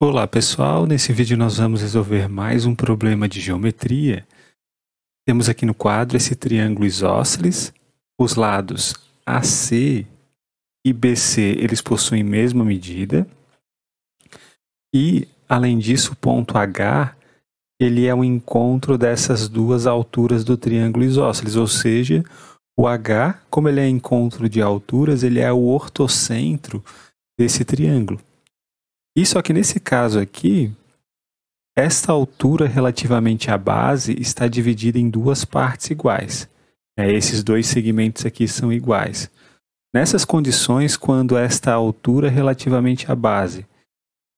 Olá pessoal, nesse vídeo nós vamos resolver mais um problema de geometria. Temos aqui no quadro esse triângulo isósceles, os lados AC e BC eles possuem mesma medida e, além disso, o ponto H ele é o encontro dessas duas alturas do triângulo isósceles, ou seja, o H, como ele é encontro de alturas, ele é o ortocentro desse triângulo. E só que nesse caso aqui, esta altura relativamente à base está dividida em duas partes iguais. Esses dois segmentos aqui são iguais. Nessas condições, quando esta altura relativamente à base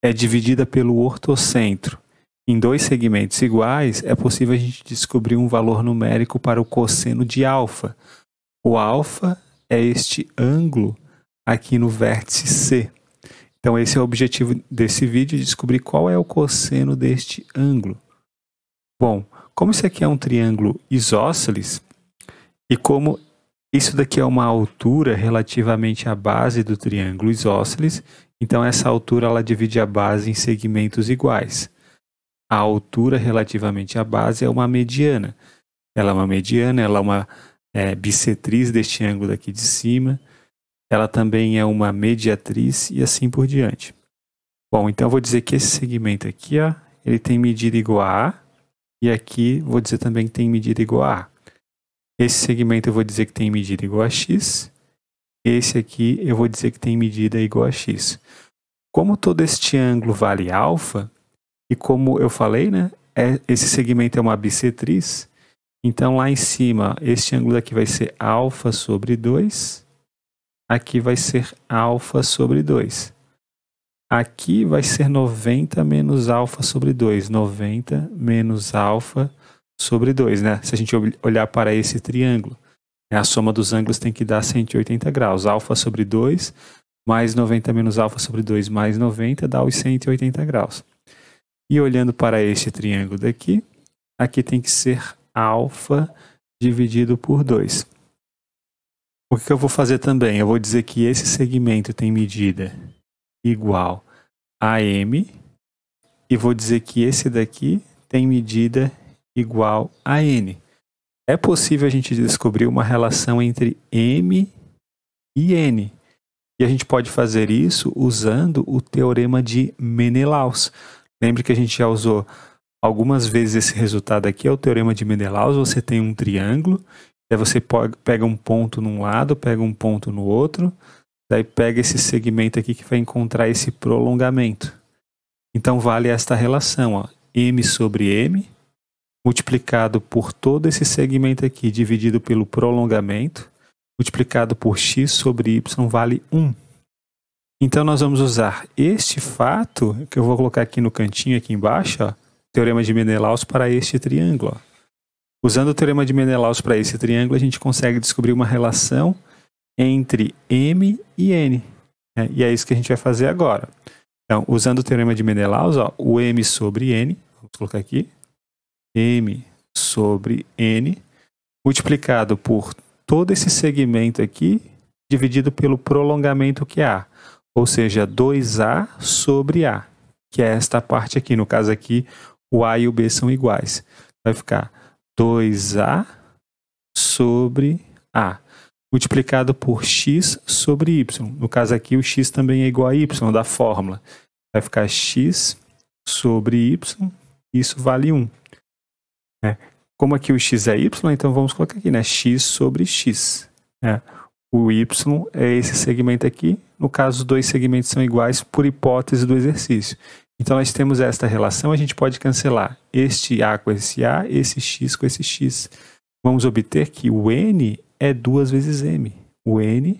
é dividida pelo ortocentro em dois segmentos iguais, é possível a gente descobrir um valor numérico para o cosseno de alfa. O alfa é este ângulo aqui no vértice C. Então, esse é o objetivo desse vídeo, descobrir qual é o cosseno deste ângulo. Bom, como isso aqui é um triângulo isósceles, e como isso daqui é uma altura relativamente à base do triângulo isósceles, então essa altura ela divide a base em segmentos iguais. A altura relativamente à base é uma mediana. Ela é uma mediana, ela é uma bissetriz deste ângulo daqui de cima. Ela também é uma mediatriz e assim por diante. Bom, então eu vou dizer que esse segmento aqui, ele tem medida igual a A, e aqui vou dizer também que tem medida igual a A. Esse segmento eu vou dizer que tem medida igual a X, esse aqui eu vou dizer que tem medida igual a X. Como todo este ângulo vale alfa, e como eu falei, esse segmento é uma bissetriz, então lá em cima, este ângulo daqui vai ser alfa sobre 2, aqui vai ser alfa sobre 2. Aqui vai ser 90 menos alfa sobre 2. 90 menos alfa sobre 2, Se a gente olhar para esse triângulo, a soma dos ângulos tem que dar 180 graus. Alfa sobre 2 mais 90 menos alfa sobre 2 mais 90 dá os 180 graus. E olhando para este triângulo daqui, aqui tem que ser alfa dividido por 2. O que eu vou fazer também? Eu vou dizer que esse segmento tem medida igual a M e vou dizer que esse daqui tem medida igual a N. É possível a gente descobrir uma relação entre M e N. E a gente pode fazer isso usando o teorema de Menelaus. Lembre que a gente já usou algumas vezes esse resultado aqui, é o teorema de Menelaus. Você tem um triângulo. Daí você pega um ponto num lado, pega um ponto no outro, daí pega esse segmento aqui que vai encontrar esse prolongamento. Então vale esta relação, M sobre M, multiplicado por todo esse segmento aqui, dividido pelo prolongamento, multiplicado por x sobre y, vale 1. Então nós vamos usar este fato, que eu vou colocar aqui no cantinho, aqui embaixo, teorema de Menelaus para este triângulo. Usando o teorema de Menelaus para esse triângulo, a gente consegue descobrir uma relação entre M e N. E é isso que a gente vai fazer agora. Então, usando o teorema de Menelaus, o M sobre N, vamos colocar aqui, M sobre N, multiplicado por todo esse segmento aqui, dividido pelo prolongamento que é A. Ou seja, 2A sobre A, que é esta parte aqui. No caso aqui, o A e o B são iguais. Vai ficar 2A sobre A, multiplicado por x sobre y. No caso aqui, o x também é igual a y da fórmula. Vai ficar x sobre y, isso vale 1. Como aqui o x é y, então vamos colocar aqui, x sobre x. O y é esse segmento aqui. No caso, os dois segmentos são iguais por hipótese do exercício. Então, nós temos esta relação, a gente pode cancelar este A com esse A, esse X com esse X. Vamos obter que o N é 2 vezes M. O N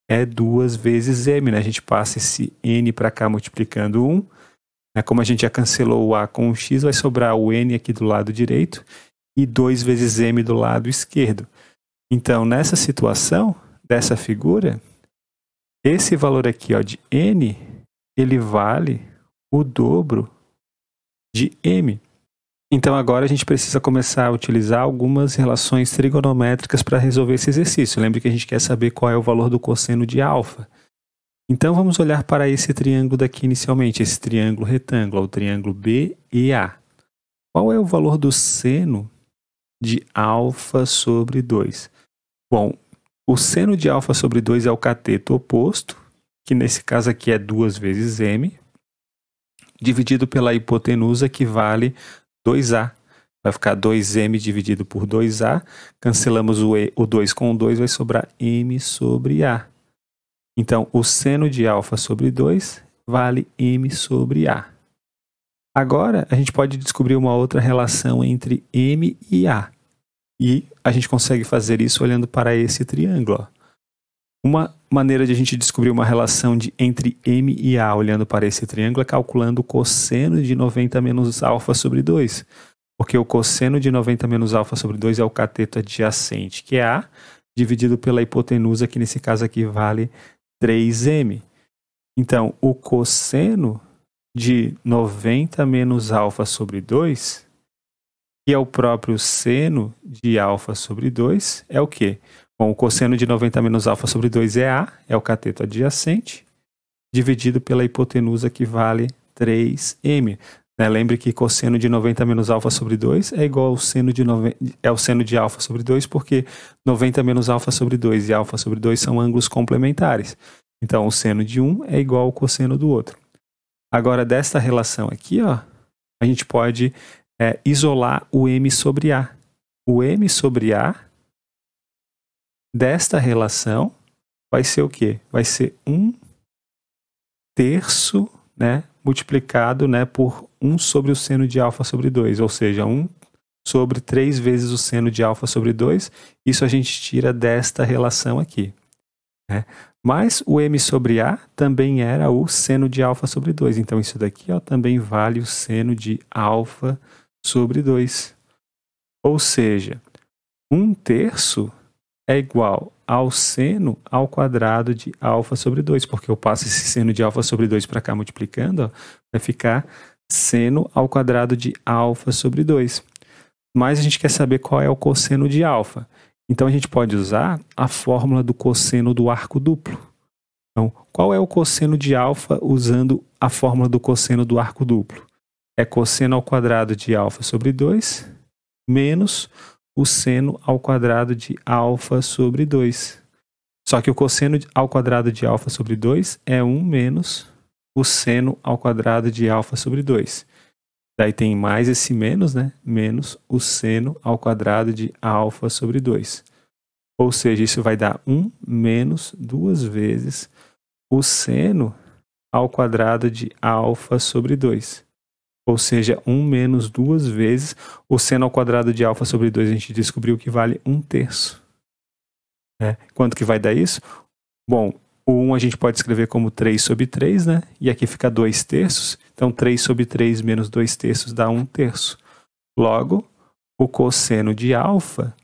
é 2 vezes M. A gente passa esse N para cá multiplicando 1. Como a gente já cancelou o A com o X, vai sobrar o N aqui do lado direito e 2 vezes M do lado esquerdo. Então, nessa situação, dessa figura, esse valor aqui de N, ele vale o dobro de M. Então agora a gente precisa começar a utilizar algumas relações trigonométricas para resolver esse exercício. Lembre que a gente quer saber qual é o valor do cosseno de alfa. Então vamos olhar para esse triângulo daqui inicialmente, esse triângulo retângulo, o triângulo BEA. Qual é o valor do seno de alfa sobre 2? Bom, o seno de alfa sobre 2 é o cateto oposto, que nesse caso aqui é 2 vezes m, dividido pela hipotenusa, que vale 2a. Vai ficar 2m dividido por 2a, cancelamos o 2 com o 2, vai sobrar m sobre a. Então, o seno de alfa sobre 2 vale m sobre a. Agora, a gente pode descobrir uma outra relação entre m e a. E a gente consegue fazer isso olhando para esse triângulo. Uma maneira de a gente descobrir uma relação entre m e a olhando para esse triângulo é calculando o cosseno de 90 menos alfa sobre 2. Porque o cosseno de 90 menos alfa sobre 2 é o cateto adjacente, que é a, dividido pela hipotenusa, que nesse caso aqui vale 3m. Então, o cosseno de 90 menos alfa sobre 2, que é o próprio seno de alfa sobre 2, é o quê? Bom, o cosseno de 90 menos alfa sobre 2 é a, é o cateto adjacente, dividido pela hipotenusa, que vale 3m. Lembre que cosseno de 90 menos alfa sobre 2 é igual ao seno de o seno de alfa sobre 2, porque 90 menos alfa sobre 2 e alfa sobre 2 são ângulos complementares. Então, o seno de um é igual ao cosseno do outro. Agora, desta relação aqui, ó, a gente pode isolar o m sobre a. O m sobre a desta relação vai ser o quê? Vai ser 1/3, né, multiplicado, né, por 1 sobre o seno de alfa sobre 2, ou seja, 1 sobre 3 vezes o seno de alfa sobre 2. Isso a gente tira desta relação aqui, né? Mas o m sobre a também era o seno de alfa sobre 2. Então, isso daqui, ó, também vale o seno de alfa sobre 2. Ou seja, 1/3 é igual ao seno ao quadrado de alfa sobre 2, porque eu passo esse seno de alfa sobre 2 para cá multiplicando, ó, vai ficar seno ao quadrado de alfa sobre 2. Mas a gente quer saber qual é o cosseno de alfa. Então, a gente pode usar a fórmula do cosseno do arco duplo. Então, qual é o cosseno de alfa usando a fórmula do cosseno do arco duplo? É cosseno ao quadrado de alfa sobre 2 menos o seno ao quadrado de alfa sobre 2. Só que o cosseno ao quadrado de alfa sobre 2 é 1 menos o seno ao quadrado de alfa sobre 2. Daí tem mais esse menos, né? Menos o seno ao quadrado de alfa sobre 2. Ou seja, isso vai dar 1 menos 2 vezes o seno ao quadrado de alfa sobre 2. Ou seja, 1 menos 2 vezes o seno ao quadrado de alfa sobre 2, a gente descobriu que vale 1/3. Quanto que vai dar isso? Bom, o 1 a gente pode escrever como 3 sobre 3, né? E aqui fica 2/3. Então, 3 sobre 3 menos 2/3 dá 1/3. Logo, o cosseno de alfa,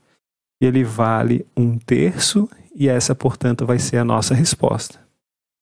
ele vale 1/3, e essa, portanto, vai ser a nossa resposta.